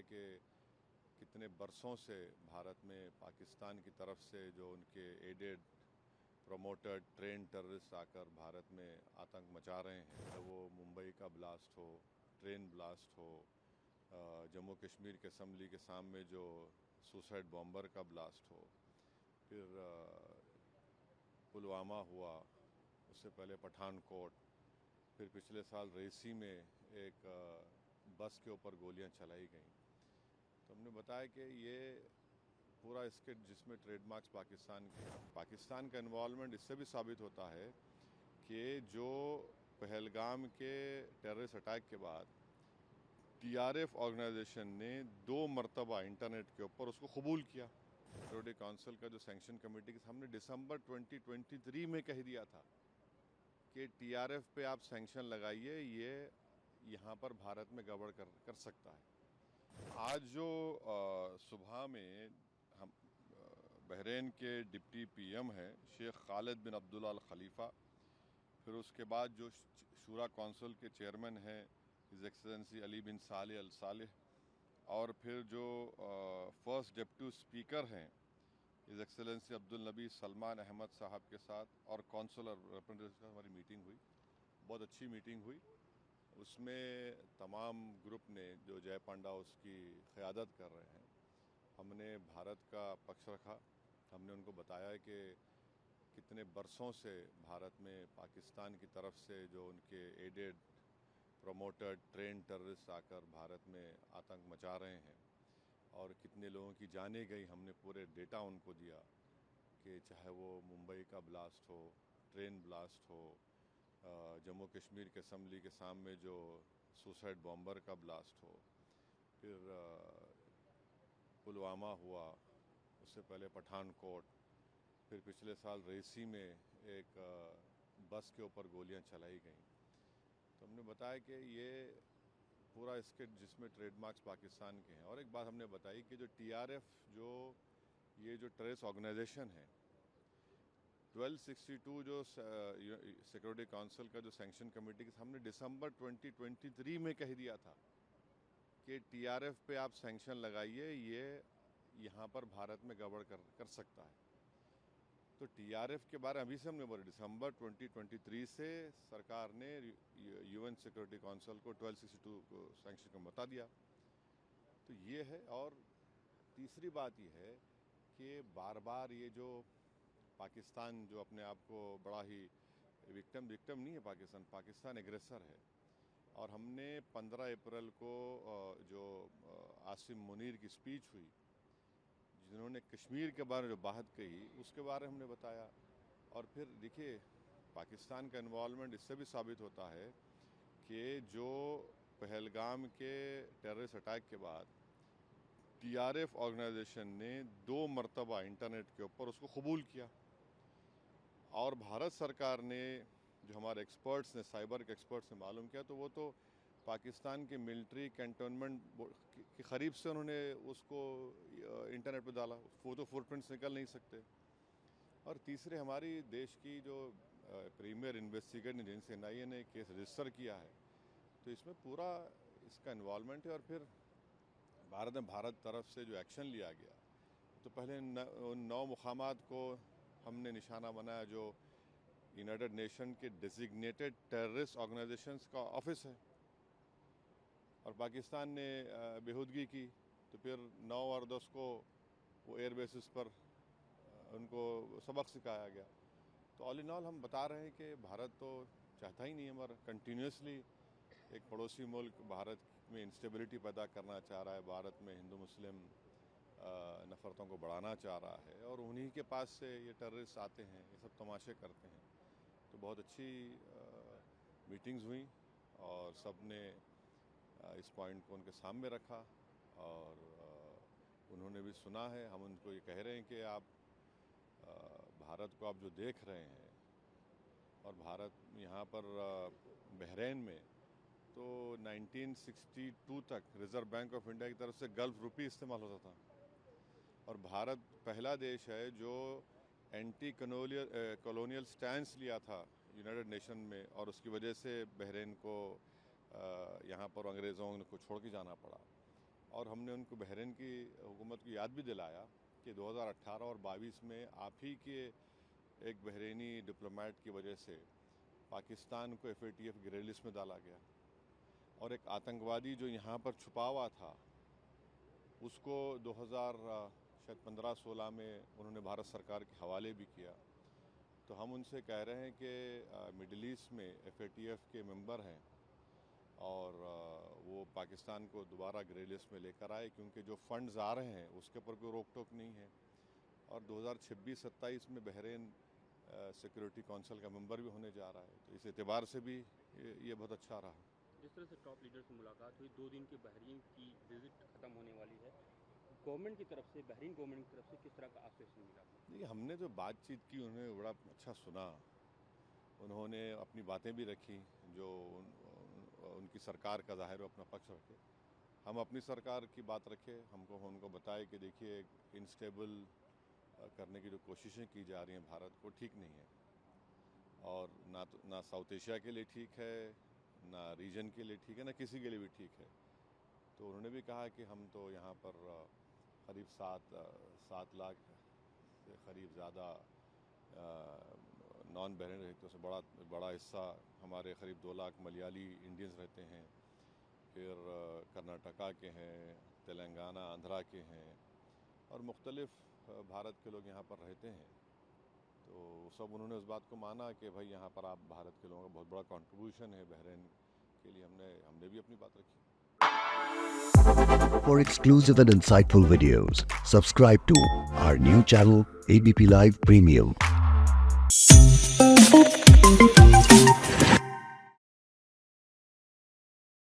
कि कितने बरसों से भारत में पाकिस्तान की तरफ से जो उनके एडेड प्रमोटेड ट्रेन टेररिस्ट आकर भारत में आतंक मचा रहे हैं, तो वो मुंबई का ब्लास्ट हो, ट्रेन ब्लास्ट हो, जम्मू कश्मीर के असम्बली के सामने जो सुसाइड बॉम्बर का ब्लास्ट हो, फिर पुलवामा हुआ, उससे पहले पठानकोट, फिर पिछले साल रेसी में एक बस के ऊपर गोलियां चलाई गईं। तो हमने बताया कि ये पूरा स्किट जिसमें ट्रेडमार्क्स पाकिस्तान का इन्वॉल्वमेंट इससे भी साबित होता है कि जो पहलगाम के टेररिस्ट अटैक के बाद टीआरएफ ऑर्गेनाइजेशन ने 2 मरतबा इंटरनेट के ऊपर उसको कबूल किया। सिक्योरिटी काउंसिल का जो सैंक्शन कमेटी के सामने दिसंबर 2023 में कह दिया था कि टीआरएफ पे आप सैंक्शन लगाइए, ये यहाँ पर भारत में गड़बड़ कर सकता है। आज जो सुबह में हम बहरीन के डिप्टी पीएम हैं शेख खालिद बिन अब्दुल्ला अल खलीफा, फिर उसके बाद जो शूरा काउंसिल के चेयरमैन हैं हिज एक्सेलेंसी अली बिन सालेह अल सालेह, और फिर जो फर्स्ट डिप्टी स्पीकर हैं हिज एक्सेलेंसी अब्दुल नबी सलमान अहमद साहब के साथ और कौंसलर रिप्रेजेंटेटिव की हमारी मीटिंग हुई। बहुत अच्छी मीटिंग हुई। उसमें तमाम ग्रुप ने जो जय पांडा उसकी क़यादत कर रहे हैं, हमने भारत का पक्ष रखा। हमने उनको बताया कि कितने बरसों से भारत में पाकिस्तान की तरफ से जो उनके एडेड प्रमोटेड ट्रेन टेररिस्ट आकर भारत में आतंक मचा रहे हैं और कितने लोगों की जानें गई। हमने पूरे डेटा उनको दिया कि चाहे वो मुंबई का ब्लास्ट हो, ट्रेन ब्लास्ट हो, जम्मू कश्मीर के असम्बली के सामने जो सुसाइड बॉम्बर का ब्लास्ट हो, फिर पुलवामा हुआ, उससे पहले पठानकोट, फिर पिछले साल रेसी में एक बस के ऊपर गोलियां चलाई गईं। तो हमने बताया कि ये पूरा स्किट जिसमें ट्रेडमार्क्स पाकिस्तान के हैं। और एक बात हमने बताई कि जो टीआरएफ जो ये जो टेररिस्ट ऑर्गेनाइजेशन है, 1262 जो सिक्योरिटी काउंसिल का जो सैंक्शन कमेटी के सामने दिसंबर 2023 में कह दिया था कि टीआरएफ पे आप सैंक्शन लगाइए, ये यहाँ पर भारत में गड़बड़ कर सकता है। तो टीआरएफ के बारे में अभी से हमने बोला, दिसंबर 2023 से सरकार ने यूएन सिक्योरिटी काउंसिल को 1262 को सैंक्शन को बता दिया। तो ये है। और तीसरी बात ये है कि बार बार ये जो पाकिस्तान जो अपने आप को बड़ा ही विक्टिम नहीं है, पाकिस्तान एग्रेसर है। और हमने 15 अप्रैल को जो आसिम मुनीर की स्पीच हुई, जिन्होंने कश्मीर के बारे में जो बात कही, उसके बारे में हमने बताया। और फिर देखिए, पाकिस्तान का इन्वॉल्वमेंट इससे भी साबित होता है कि जो पहलगाम के टेररिस्ट अटैक के बाद टीआरएफ ऑर्गेनाइजेशन ने 2 मरतबा इंटरनेट के ऊपर उसको कबूल किया। और भारत सरकार ने, जो हमारे एक्सपर्ट्स ने, साइबर के एक्सपर्ट्स ने मालूम किया, तो वो तो पाकिस्तान के मिलिट्री कैंटोनमेंट के करीब से उन्होंने उसको इंटरनेट पे डाला। वो तो फुटप्रिंट्स निकल नहीं सकते। और तीसरे, हमारी देश की जो प्रीमियर इन्वेस्टिगेटिव एजेंसी एनआईए ने केस रजिस्टर किया है, तो इसमें पूरा इसका इन्वॉल्वमेंट है। और फिर भारत तरफ से जो एक्शन लिया गया, तो पहले उन 9 मुकामात को हमने निशाना बनाया जो यूनाइटेड नेशन के डेजिग्नेटेड टेररिस्ट ऑर्गेनाइजेशंस का ऑफिस है, और पाकिस्तान ने बेहूदगी की। तो फिर 9 और 10 को वो एयर बेसिस पर उनको सबक सिखाया गया। तो ऑल इन ऑल हम बता रहे हैं कि भारत तो चाहता ही नहीं है, मगर कंटिन्यूसली एक पड़ोसी मुल्क भारत में इंस्टेबिलिटी पैदा करना चाह रहा है, भारत में हिंदू मुस्लिम नफ़रतों को बढ़ाना चाह रहा है, और उन्हीं के पास से ये टेररिस्ट आते हैं, ये सब तमाशे करते हैं। तो बहुत अच्छी मीटिंग्स हुई और सब ने इस पॉइंट को उनके सामने रखा, और उन्होंने भी सुना है। हम उनको ये कह रहे हैं कि आप भारत को आप जो देख रहे हैं, और भारत यहाँ पर बहरीन में तो 1962 तक रिज़र्व बैंक ऑफ इंडिया की तरफ से गल्फ रुपी इस्तेमाल होता था, और भारत पहला देश है जो एंटी कॉलोनियल स्टैंस लिया था यूनाइटेड नेशन में, और उसकी वजह से बहरीन को यहाँ पर अंग्रेज़ों को छोड़ के जाना पड़ा। और हमने उनको बहरीन की हुकूमत को याद भी दिलाया कि 2018 और 22 में आप ही के एक बहरीनी डिप्लोमेट की वजह से पाकिस्तान को FATF ग्रे लिस्ट में डाला गया और एक आतंकवादी जो यहाँ पर छुपा हुआ था उसको 2015-16 में उन्होंने भारत सरकार के हवाले भी किया। तो हम उनसे कह रहे हैं कि मिडिल ईस्ट में FATF के मेंबर हैं और वो पाकिस्तान को दोबारा ग्रे लिस्ट में लेकर आए, क्योंकि जो फंड्स आ रहे हैं उसके ऊपर कोई रोक टोक नहीं है। और 2026-27 में बहरीन सिक्योरिटी काउंसिल का मेंबर भी होने जा रहा है, तो इस एतबार से भी ये बहुत अच्छा रहा। जिस तरह से टॉप लीडर से मुलाकात हुई, 2 दिन की बहरीन की विजिट ख़त्म होने वाली है, गवर्नमेंट की तरफ से, बहरीन गवर्नमेंट की तरफ से किस तरह का आश्वासन मिला? देखिए, हमने जो बातचीत की उन्होंने बड़ा अच्छा सुना, उन्होंने अपनी बातें भी रखी जो उनकी सरकार का ज़ाहिर अपना पक्ष रखे, हम अपनी सरकार की बात रखे। उनको बताए कि देखिए इनस्टेबल करने की जो कोशिशें की जा रही हैं भारत को, ठीक नहीं है और ना साउथ एशिया के लिए ठीक है, ना रीजन के लिए ठीक है, ना किसी के लिए भी ठीक है। तो उन्होंने भी कहा कि हम तो यहाँ पर करीब 7 लाख से करीब ज़्यादा नॉन बहरीन रहते से बड़ा हिस्सा हमारे करीब 2 लाख मलयाली इंडियंस रहते हैं, फिर कर्नाटका के हैं, तेलंगाना आंध्रा के हैं और मुख्तलिफ़ भारत के लोग यहाँ पर रहते हैं। तो सब उन्होंने उस बात को माना कि भाई यहाँ पर आप भारत के लोगों का बहुत बड़ा कंट्रीब्यूशन है बहरीन के लिए, हमने भी अपनी बात रखी। For exclusive and insightful videos, subscribe to our new channel ABP Live Premium.